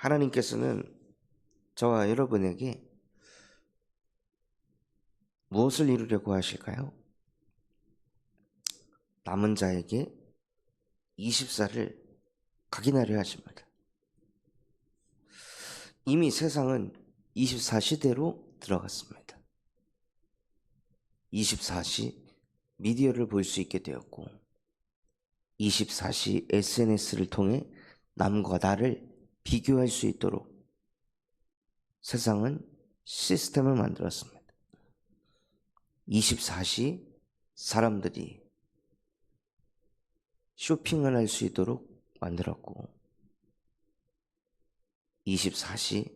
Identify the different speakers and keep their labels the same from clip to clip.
Speaker 1: 하나님께서는 저와 여러분에게 무엇을 이루려고 하실까요? 남은 자에게 24를 각인하려 하십니다. 이미 세상은 24시대로 들어갔습니다. 24시 미디어를 볼 수 있게 되었고 24시 SNS를 통해 남과 나를 비교할 수 있도록 세상은 시스템을 만들었습니다. 24시 사람들이 쇼핑을 할 수 있도록 만들었고 24시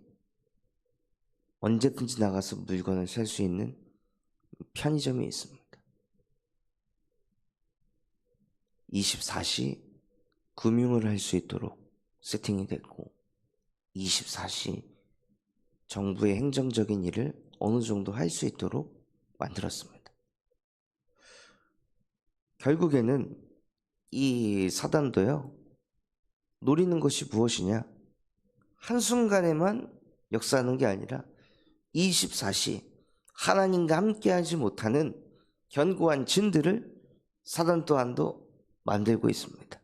Speaker 1: 언제든지 나가서 물건을 살 수 있는 편의점이 있습니다. 24시 금융을 할 수 있도록 세팅이 됐고 24시 정부의 행정적인 일을 어느 정도 할 수 있도록 만들었습니다. 결국에는 이 사단도요, 노리는 것이 무엇이냐? 한순간에만 역사하는 게 아니라 24시 하나님과 함께하지 못하는 견고한 진들을 사단 또한도 만들고 있습니다.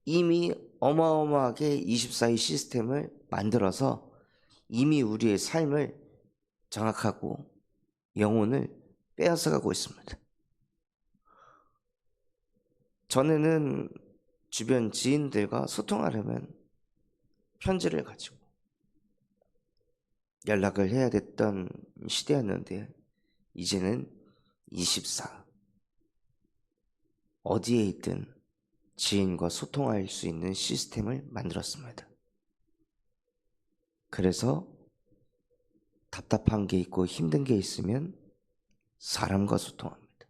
Speaker 1: 이미 어마어마하게 24시 시스템을 만들어서 이미 우리의 삶을 장악하고 영혼을 빼앗아가고 있습니다. 전에는 주변 지인들과 소통하려면 편지를 가지고 연락을 해야 됐던 시대였는데 이제는 24 어디에 있든 지인과 소통할 수 있는 시스템을 만들었습니다. 그래서 답답한 게 있고 힘든 게 있으면 사람과 소통합니다.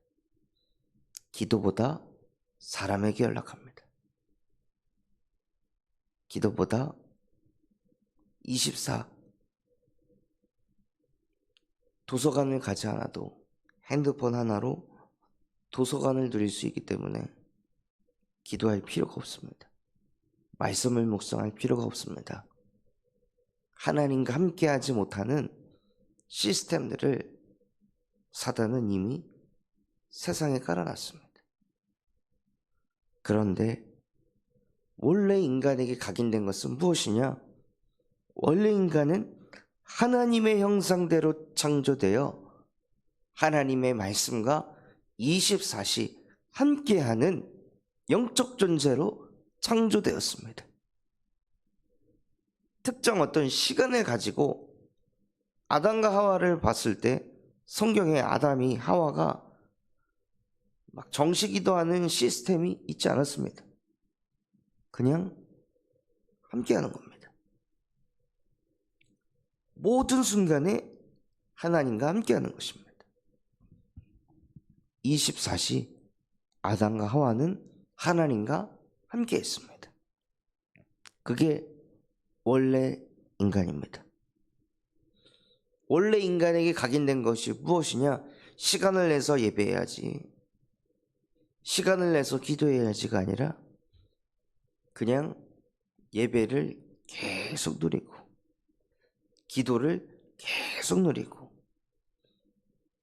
Speaker 1: 기도보다 사람에게 연락합니다. 기도보다 24 도서관을 가지 않아도 핸드폰 하나로 도서관을 누릴 수 있기 때문에 기도할 필요가 없습니다. 말씀을 묵상할 필요가 없습니다. 하나님과 함께하지 못하는 시스템들을 사단은 이미 세상에 깔아놨습니다. 그런데 원래 인간에게 각인된 것은 무엇이냐? 원래 인간은 하나님의 형상대로 창조되어 하나님의 말씀과 24시 함께하는 영적 존재로 창조되었습니다. 특정 어떤 시간을 가지고 아담과 하와를 봤을 때 성경에 아담이 하와가 막 정시기도하는 시스템이 있지 않았습니다. 그냥 함께하는 겁니다. 모든 순간에 하나님과 함께하는 것입니다. 24시 아담과 하와는 하나님과 함께했습니다. 그게 원래 인간입니다. 원래 인간에게 각인된 것이 무엇이냐? 시간을 내서 예배해야지, 시간을 내서 기도해야지가 아니라 그냥 예배를 계속 누리고 기도를 계속 누리고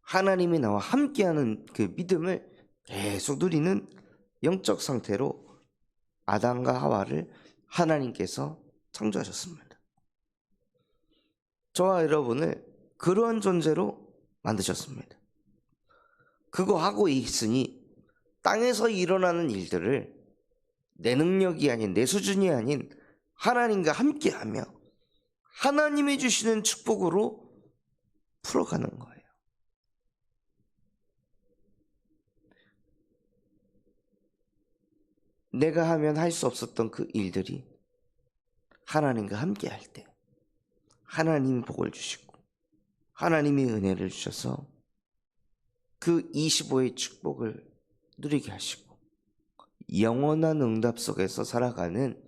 Speaker 1: 하나님이 나와 함께하는 그 믿음을 계속 누리는 영적 상태로 아담과 하와를 하나님께서 창조하셨습니다. 저와 여러분을 그러한 존재로 만드셨습니다. 그거 하고 있으니 땅에서 일어나는 일들을 내 능력이 아닌 내 수준이 아닌 하나님과 함께하며 하나님이 주시는 축복으로 풀어가는 거예요. 내가 하면 할 수 없었던 그 일들이 하나님과 함께 할 때 하나님이 복을 주시고 하나님이 은혜를 주셔서 그 25의 축복을 누리게 하시고 영원한 응답 속에서 살아가는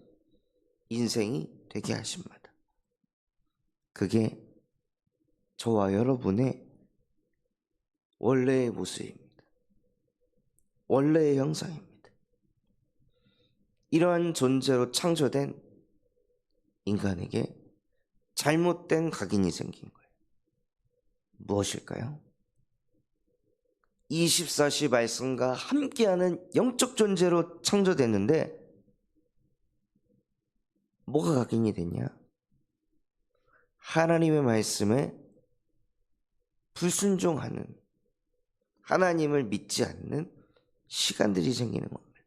Speaker 1: 인생이 되게 하십니다. 그게 저와 여러분의 원래의 모습입니다. 원래의 형상입니다. 이러한 존재로 창조된 인간에게 잘못된 각인이 생긴 거예요. 무엇일까요? 24시 말씀과 함께하는 영적 존재로 창조됐는데 뭐가 각인이 됐냐? 하나님의 말씀에 불순종하는, 하나님을 믿지 않는 시간들이 생기는 겁니다.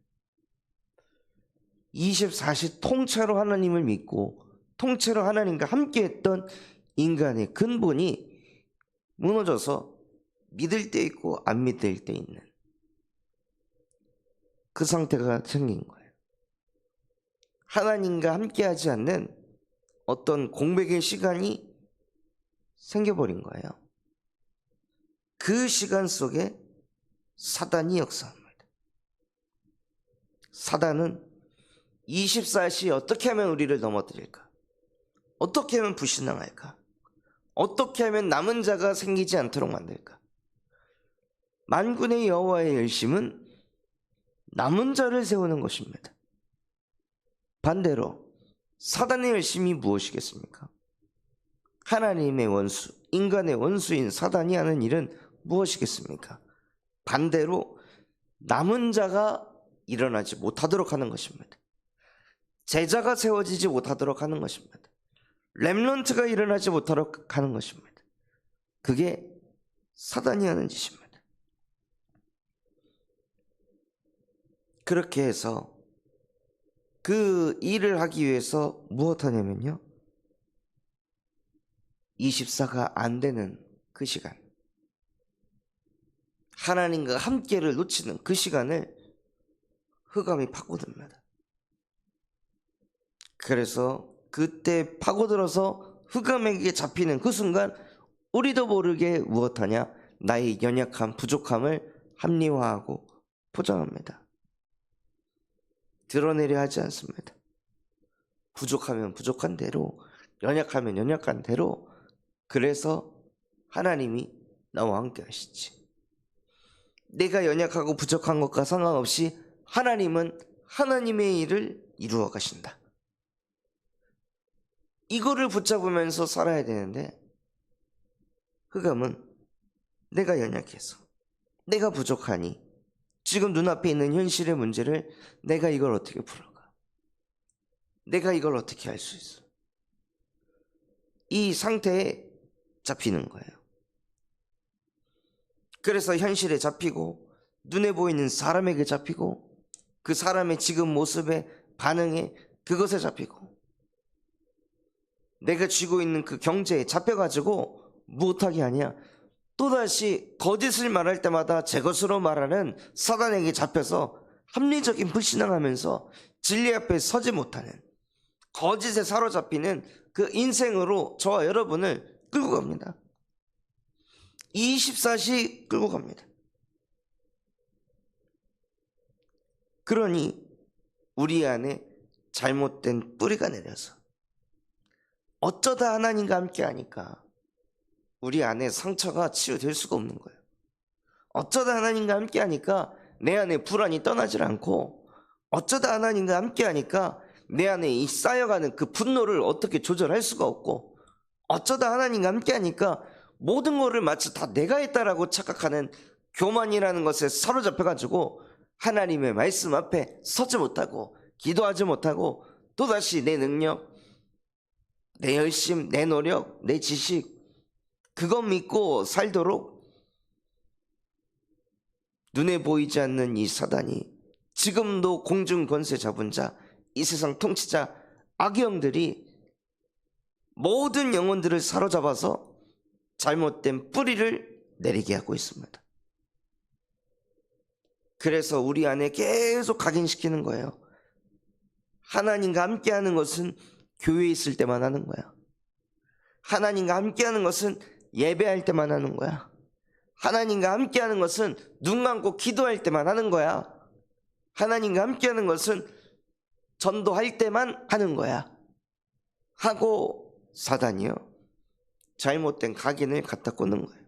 Speaker 1: 24시 통째로 하나님을 믿고 통째로 하나님과 함께했던 인간의 근본이 무너져서 믿을 때 있고 안 믿을 때 있는 그 상태가 생긴 거예요. 하나님과 함께하지 않는 어떤 공백의 시간이 생겨버린 거예요. 그 시간 속에 사단이 역사합니다. 사단은 24시 어떻게 하면 우리를 넘어뜨릴까? 어떻게 하면 불신앙할까? 어떻게 하면 남은 자가 생기지 않도록 만들까? 만군의 여호와의 열심은 남은 자를 세우는 것입니다. 반대로 사단의 열심이 무엇이겠습니까? 하나님의 원수, 인간의 원수인 사단이 하는 일은 무엇이겠습니까? 반대로 남은 자가 일어나지 못하도록 하는 것입니다. 제자가 세워지지 못하도록 하는 것입니다. 렘넌트가 일어나지 못하도록 하는 것입니다. 그게 사단이 하는 짓입니다. 그렇게 해서 그 일을 하기 위해서 무엇 하냐면요, 24가 안 되는 그 시간, 하나님과 함께를 놓치는 그 시간을 흑암이 파고듭니다. 그래서 그때 파고들어서 흑암에게 잡히는 그 순간 우리도 모르게 무엇하냐? 나의 연약함, 부족함을 합리화하고 포장합니다. 드러내려 하지 않습니다. 부족하면 부족한 대로, 연약하면 연약한 대로. 그래서 하나님이 나와 함께 하시지. 내가 연약하고 부족한 것과 상관없이 하나님은 하나님의 일을 이루어 가신다. 이거를 붙잡으면서 살아야 되는데 흑암은 내가 연약해서, 내가 부족하니, 지금 눈앞에 있는 현실의 문제를 내가 이걸 어떻게 풀어가? 내가 이걸 어떻게 할 수 있어? 이 상태에 잡히는 거예요. 그래서 현실에 잡히고, 눈에 보이는 사람에게 잡히고, 그 사람의 지금 모습에 반응에, 그것에 잡히고, 내가 쥐고 있는 그 경제에 잡혀가지고 못하게 하냐? 또다시 거짓을 말할 때마다 제 것으로 말하는 사단에게 잡혀서 합리적인 불신앙하면서 진리 앞에 서지 못하는, 거짓에 사로잡히는 그 인생으로 저와 여러분을 끌고 갑니다. 24시 끌고 갑니다. 그러니 우리 안에 잘못된 뿌리가 내려서 어쩌다 하나님과 함께 하니까 우리 안에 상처가 치유될 수가 없는 거예요. 어쩌다 하나님과 함께 하니까 내 안에 불안이 떠나질 않고, 어쩌다 하나님과 함께 하니까 내 안에 이 쌓여가는 그 분노를 어떻게 조절할 수가 없고, 어쩌다 하나님과 함께 하니까 모든 것을 마치 다 내가 했다라고 착각하는 교만이라는 것에 사로잡혀가지고 하나님의 말씀 앞에 서지 못하고 기도하지 못하고 또다시 내 능력, 내 열심, 내 노력, 내 지식, 그것 믿고 살도록 눈에 보이지 않는 이 사단이, 지금도 공중 권세 잡은 자, 이 세상 통치자, 악영들이 모든 영혼들을 사로잡아서 잘못된 뿌리를 내리게 하고 있습니다. 그래서 우리 안에 계속 각인시키는 거예요. 하나님과 함께하는 것은 교회에 있을 때만 하는 거야. 하나님과 함께하는 것은 예배할 때만 하는 거야. 하나님과 함께하는 것은 눈 감고 기도할 때만 하는 거야. 하나님과 함께하는 것은 전도할 때만 하는 거야 하고 사단이요, 잘못된 각인을 갖다 꽂는 거예요.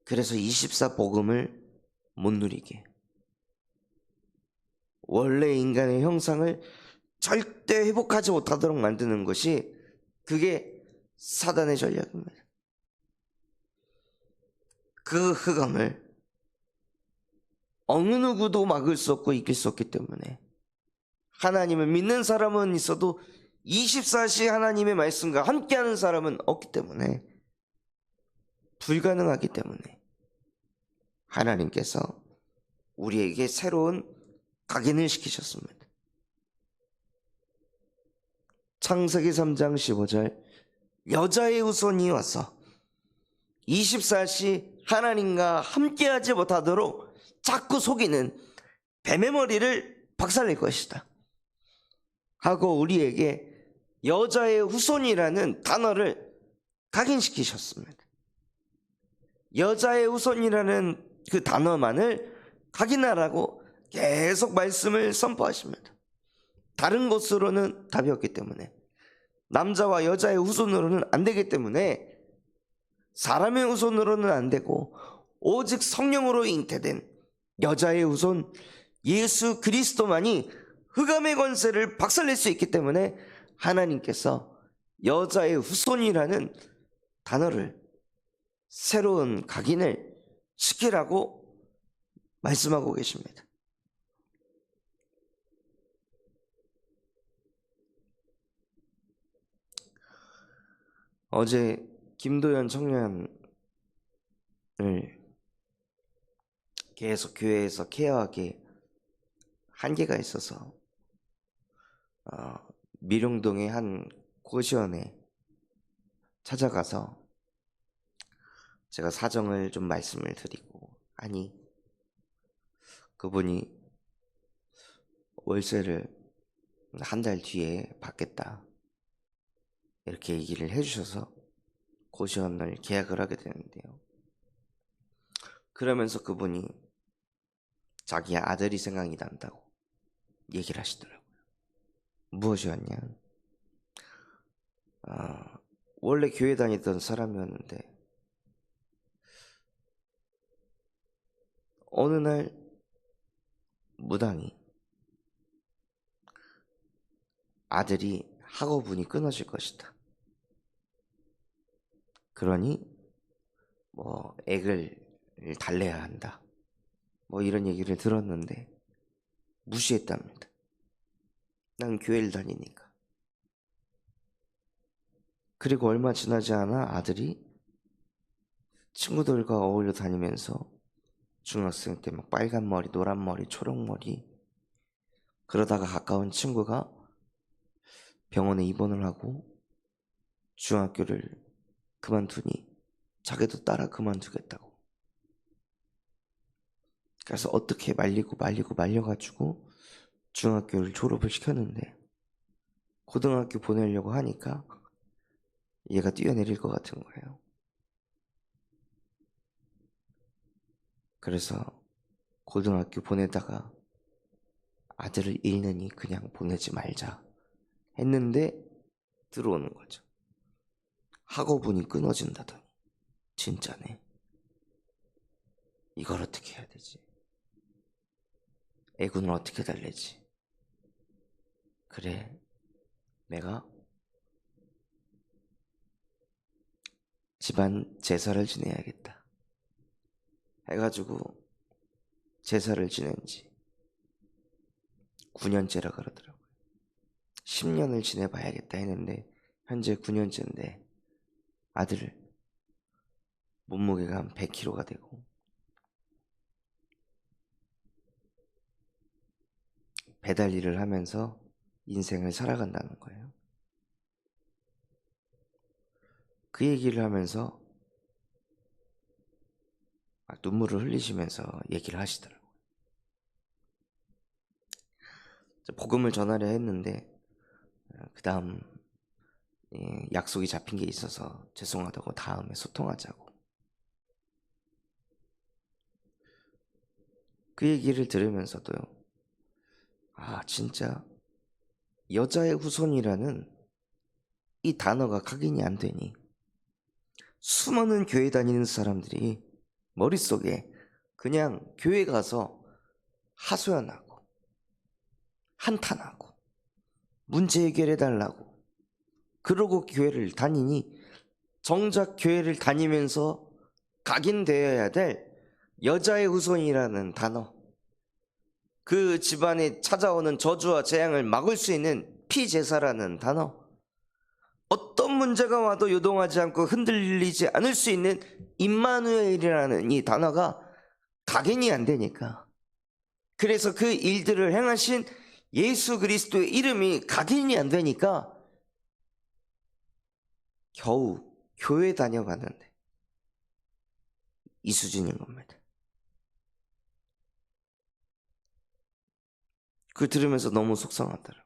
Speaker 1: 그래서 24 복음을 못 누리게, 원래 인간의 형상을 절대 회복하지 못하도록 만드는 것이, 그게 사단의 전략입니다. 그 흑암을 어느 누구도 막을 수 없고 이길 수 없기 때문에, 하나님을 믿는 사람은 있어도 24시 하나님의 말씀과 함께하는 사람은 없기 때문에, 불가능하기 때문에 하나님께서 우리에게 새로운 각인을 시키셨습니다. 창세기 3장 15절, 여자의 후손이 와서 24시 하나님과 함께하지 못하도록 자꾸 속이는 뱀의 머리를 박살낼 것이다 하고 우리에게 여자의 후손이라는 단어를 각인시키셨습니다. 여자의 후손이라는 그 단어만을 각인하라고 계속 말씀을 선포하십니다. 다른 것으로는 답이 없기 때문에, 남자와 여자의 후손으로는 안 되기 때문에, 사람의 후손으로는 안 되고 오직 성령으로 잉태된 여자의 후손 예수 그리스도만이 흑암의 권세를 박살낼 수 있기 때문에, 하나님께서 여자의 후손이라는 단어를, 새로운 각인을 시키라고 말씀하고 계십니다. 어제 김도연 청년을 계속 교회에서 케어하기 한계가 있어서 미룡동의 한 고시원에 찾아가서 제가 사정을 좀 말씀을 드리고 하니, 그분이 월세를 한 달 뒤에 받겠다 이렇게 얘기를 해주셔서 고시원을 계약을 하게 되는데요. 그러면서 그분이 자기 아들이 생각이 난다고 얘기를 하시더라고요. 무엇이었냐? 원래 교회 다니던 사람이었는데 어느 날 무당이 아들이 학업운이 끊어질 것이다, 그러니 액을 달래야 한다, 이런 얘기를 들었는데 무시했답니다. 난 교회를 다니니까. 그리고 얼마 지나지 않아 아들이 친구들과 어울려 다니면서 중학생 때 막 빨간 머리, 노란 머리, 초록 머리, 그러다가 가까운 친구가 병원에 입원을 하고 중학교를 그만두니 자기도 따라 그만두겠다고. 그래서 어떻게 말려가지고 중학교를 졸업을 시켰는데, 고등학교 보내려고 하니까 얘가 뛰어내릴 것 같은 거예요. 그래서 고등학교 보내다가 아들을 잃느니 그냥 보내지 말자 했는데 들어오는 거죠. 학업운이 끊어진다더니. 진짜네. 이걸 어떻게 해야 되지? 애군을 어떻게 달래지? 그래, 내가 집안 제사를 지내야겠다 해가지고 제사를 지낸 지 9년째라 그러더라고요. 10년을 지내봐야겠다 했는데 현재 9년째인데 아들 몸무게가 한 100kg가 되고 배달 일을 하면서 인생을 살아간다는 거예요. 그 얘기를 하면서 눈물을 흘리시면서 얘기를 하시더라고요. 복음을 전하려 했는데 그 다음 약속이 잡힌 게 있어서 죄송하다고 다음에 소통하자고. 그 얘기를 들으면서도요, 진짜 여자의 후손이라는 이 단어가 각인이 안 되니 수많은 교회 다니는 사람들이 머릿속에 그냥 교회 가서 하소연하고 한탄하고 문제 해결해 달라고 그러고 교회를 다니니 정작 교회를 다니면서 각인되어야 될 여자의 후손이라는 단어, 그 집안에 찾아오는 저주와 재앙을 막을 수 있는 피제사라는 단어, 어떤 문제가 와도 요동하지 않고 흔들리지 않을 수 있는 임마누엘이라는 이 단어가 각인이 안 되니까, 그래서 그 일들을 행하신 예수 그리스도의 이름이 각인이 안 되니까 겨우 교회 다녀가는데 이 수준인 겁니다. 그걸 들으면서 너무 속상하더라고요.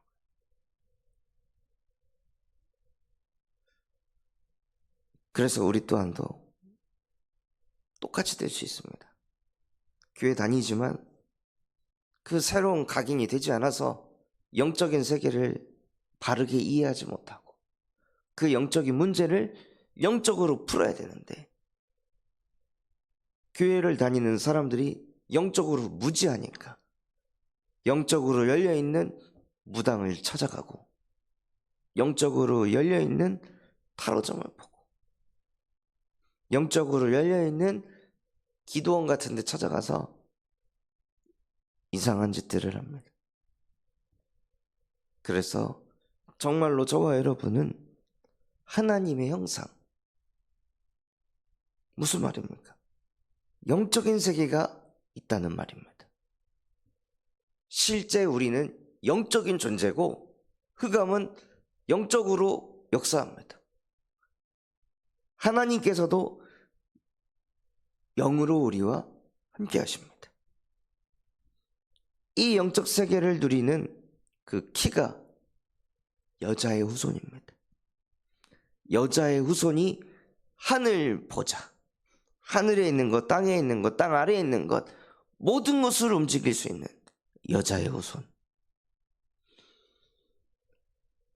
Speaker 1: 그래서 우리 또한도 똑같이 될 수 있습니다. 교회 다니지만 그 새로운 각인이 되지 않아서 영적인 세계를 바르게 이해하지 못하고 그 영적인 문제를 영적으로 풀어야 되는데, 교회를 다니는 사람들이 영적으로 무지하니까 영적으로 열려있는 무당을 찾아가고 영적으로 열려있는 타로점을 보고 영적으로 열려있는 기도원 같은 데 찾아가서 이상한 짓들을 합니다. 그래서 정말로 저와 여러분은 하나님의 형상, 무슨 말입니까? 영적인 세계가 있다는 말입니다. 실제 우리는 영적인 존재고 흑암은 영적으로 역사합니다. 하나님께서도 영으로 우리와 함께 하십니다. 이 영적 세계를 누리는 그 키가 여자의 후손입니다. 여자의 후손이 하늘 보자, 하늘에 있는 것, 땅에 있는 것, 땅 아래에 있는 것, 모든 것을 움직일 수 있는 여자의 후손.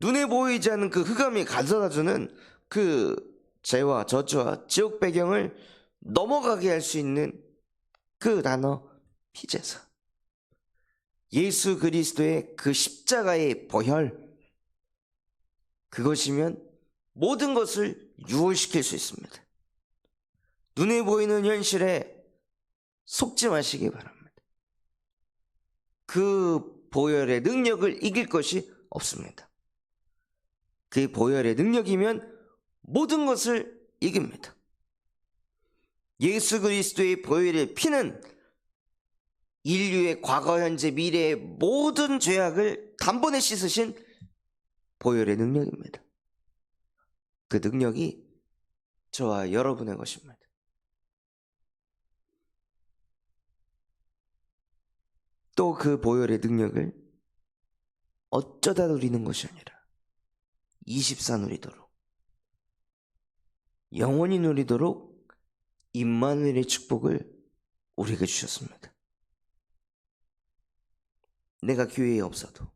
Speaker 1: 눈에 보이지 않는 그 흑암이 가져다주는 그 죄와 저주와 지옥 배경을 넘어가게 할 수 있는 그 단어, 피제사. 예수 그리스도의 그 십자가의 보혈, 그것이면 모든 것을 유월시킬 수 있습니다. 눈에 보이는 현실에 속지 마시기 바랍니다. 그 보혈의 능력을 이길 것이 없습니다. 그 보혈의 능력이면 모든 것을 이깁니다. 예수 그리스도의 보혈의 피는 인류의 과거, 현재, 미래의 모든 죄악을 단번에 씻으신 보혈의 능력입니다. 그 능력이 저와 여러분의 것입니다. 또 그 보혈의 능력을 어쩌다 누리는 것이 아니라 24 누리도록, 영원히 누리도록 임마누엘의 축복을 우리에게 주셨습니다. 내가 교회에 없어도,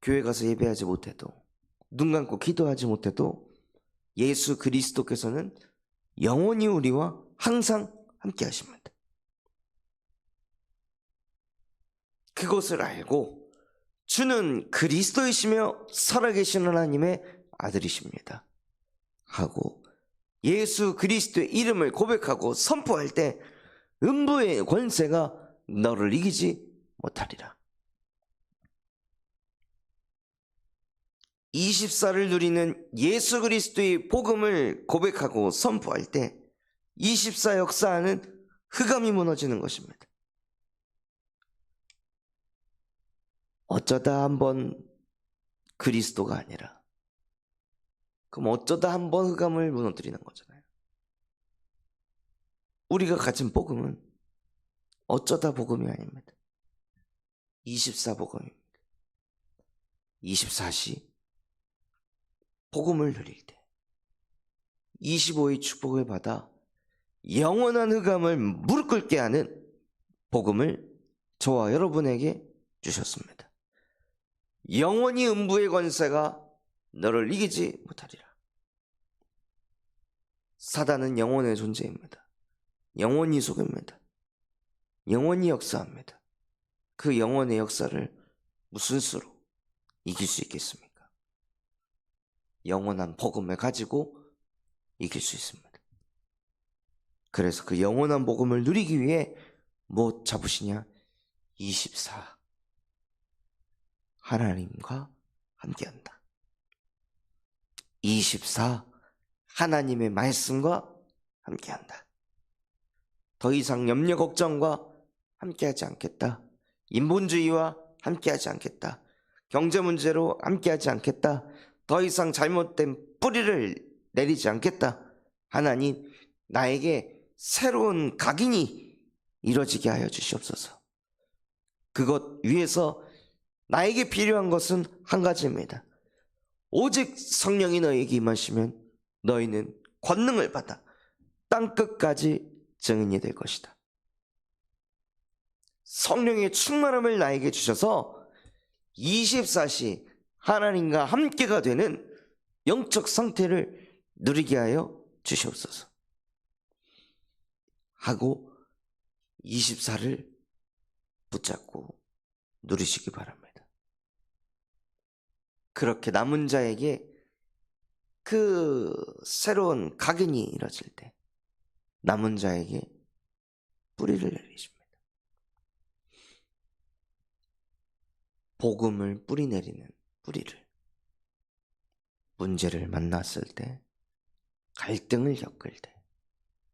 Speaker 1: 교회 가서 예배하지 못해도, 눈 감고 기도하지 못해도 예수 그리스도께서는 영원히 우리와 항상 함께 하십니다. 그것을 알고 주는 그리스도이시며 살아계신 하나님의 아들이십니다 하고 예수 그리스도의 이름을 고백하고 선포할 때 음부의 권세가 너를 이기지 못하리라. 24를 누리는 예수 그리스도의 복음을 고백하고 선포할 때 24 역사하는 흑암이 무너지는 것입니다. 어쩌다 한번 그리스도가 아니라, 그럼 어쩌다 한번 흑암을 무너뜨리는 거잖아요. 우리가 가진 복음은 어쩌다 복음이 아닙니다. 24 복음입니다. 24시 복음을 누릴 때 25의 축복을 받아 영원한 흑암을 무릎 꿇게 하는 복음을 저와 여러분에게 주셨습니다. 영원히 음부의 권세가 너를 이기지 못하리라. 사단은 영원의 존재입니다. 영원히 속입니다. 영원히 역사합니다. 그 영혼의 역사를 무슨 수로 이길 수 있겠습니까? 영원한 복음을 가지고 이길 수 있습니다. 그래서 그 영원한 복음을 누리기 위해 뭐 잡으시냐? 24. 하나님과 함께한다. 24. 하나님의 말씀과 함께한다. 더 이상 염려 걱정과 함께하지 않겠다. 인본주의와 함께하지 않겠다. 경제 문제로 함께하지 않겠다. 더 이상 잘못된 뿌리를 내리지 않겠다. 하나님, 나에게 새로운 각인이 이루어지게 하여 주시옵소서. 그것 위해서 나에게 필요한 것은 한 가지입니다. 오직 성령이 너에게 임하시면 너희는 권능을 받아 땅끝까지 증인이 될 것이다. 성령의 충만함을 나에게 주셔서 24시 하나님과 함께가 되는 영적 상태를 누리게 하여 주시옵소서 하고 24를 붙잡고 누리시기 바랍니다. 그렇게 남은 자에게 그 새로운 각인이 이루어질 때 남은 자에게 뿌리를 내리십니다. 복음을 뿌리 내리는 뿌리를. 문제를 만났을 때, 갈등을 겪을 때,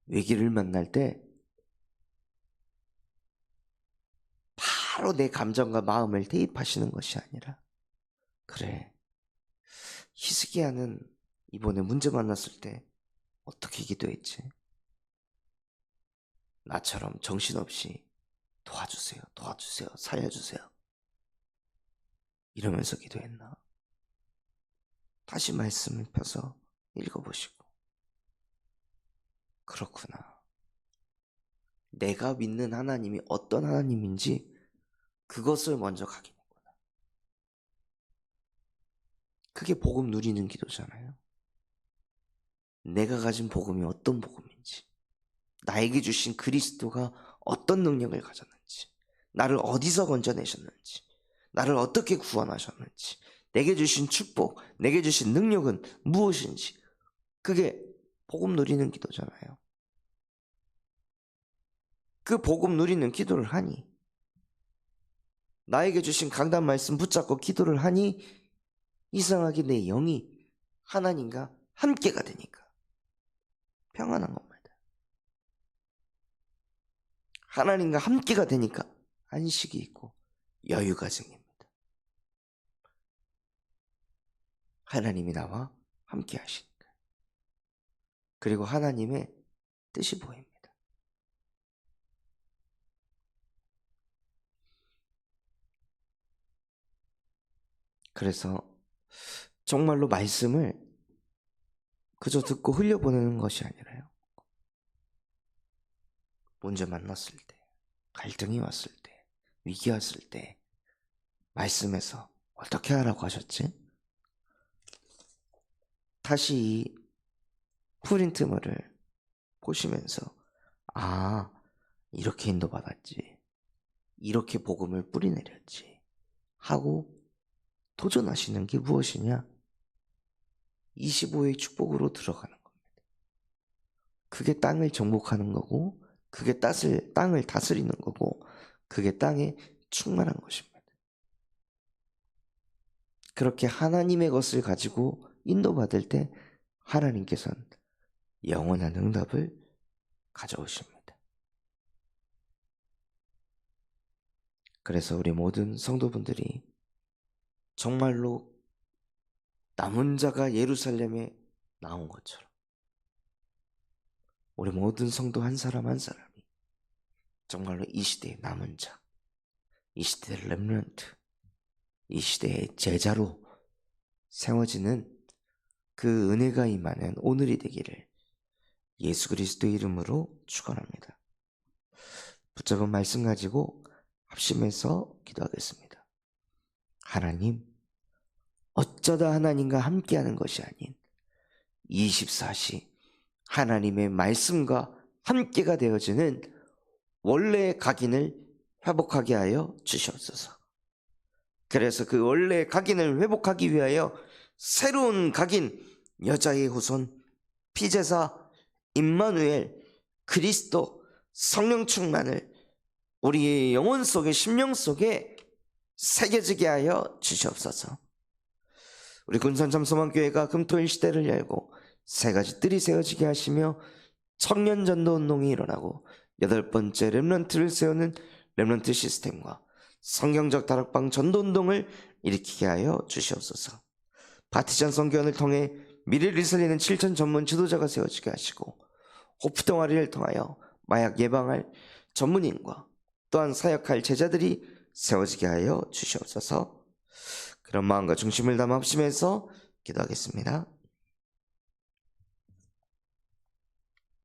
Speaker 1: 위기를 만날 때 바로 내 감정과 마음을 대입하시는 것이 아니라, 그래, 히스기야는 이번에 문제 만났을 때 어떻게 기도했지? 나처럼 정신없이 도와주세요, 도와주세요, 살려주세요 이러면서 기도했나? 다시 말씀을 펴서 읽어보시고, 그렇구나, 내가 믿는 하나님이 어떤 하나님인지 그것을 먼저 각인했구나. 그게 복음 누리는 기도잖아요. 내가 가진 복음이 어떤 복음인지, 나에게 주신 그리스도가 어떤 능력을 가졌는지, 나를 어디서 건져내셨는지, 나를 어떻게 구원하셨는지, 내게 주신 축복, 내게 주신 능력은 무엇인지, 그게 복음 누리는 기도잖아요. 그 복음 누리는 기도를 하니, 나에게 주신 강단 말씀 붙잡고 기도를 하니 이상하게 내 영이 하나님과 함께가 되니까 평안한 겁니다. 하나님과 함께가 되니까 안식이 있고 여유가 생깁니다. 하나님이 나와 함께 하시니까. 그리고 하나님의 뜻이 보입니다. 그래서 정말로 말씀을 그저 듣고 흘려보내는 것이 아니라요, 문제 만났을 때, 갈등이 왔을 때, 위기 왔을 때 말씀에서 어떻게 하라고 하셨지? 다시 이 프린트물을 보시면서, 아, 이렇게 인도받았지, 이렇게 복음을 뿌리내렸지 하고 도전하시는 게 무엇이냐? 25의 축복으로 들어가는 겁니다. 그게 땅을 정복하는 거고, 그게 땅을 다스리는 거고, 그게 땅에 충만한 것입니다. 그렇게 하나님의 것을 가지고 인도받을 때 하나님께서는 영원한 응답을 가져오십니다. 그래서 우리 모든 성도분들이 정말로 남은 자가 예루살렘에 나온 것처럼 우리 모든 성도 한 사람 한 사람이 정말로 이 시대의 남은 자, 이 시대의 렘넌트, 이 시대의 제자로 세워지는 그 은혜가 임하는 오늘이 되기를 예수 그리스도 이름으로 축원합니다. 붙잡은 말씀 가지고 합심해서 기도하겠습니다. 하나님, 어쩌다 하나님과 함께하는 것이 아닌 24시 하나님의 말씀과 함께가 되어지는 원래의 각인을 회복하게 하여 주시옵소서. 그래서 그 원래 각인을 회복하기 위하여 새로운 각인, 여자의 후손, 피제사, 임마누엘, 그리스도, 성령 충만을 우리의 영혼 속에, 심령 속에 새겨지게 하여 주시옵소서. 우리 군산참소만교회가 금토일 시대를 열고 세 가지 뜰이 세워지게 하시며 청년 전도 운동이 일어나고 8번째 렘넌트를 세우는 렘넌트 시스템과 성경적 다락방 전도 운동을 일으키게 하여 주시옵소서. 바티잔 선교원을 통해 미래를 살리는 7천 전문 지도자가 세워지게 하시고 호프 동아리를 통하여 마약 예방할 전문인과 또한 사역할 제자들이 세워지게 하여 주시옵소서. 그런 마음과 중심을 담아 합심해서 기도하겠습니다.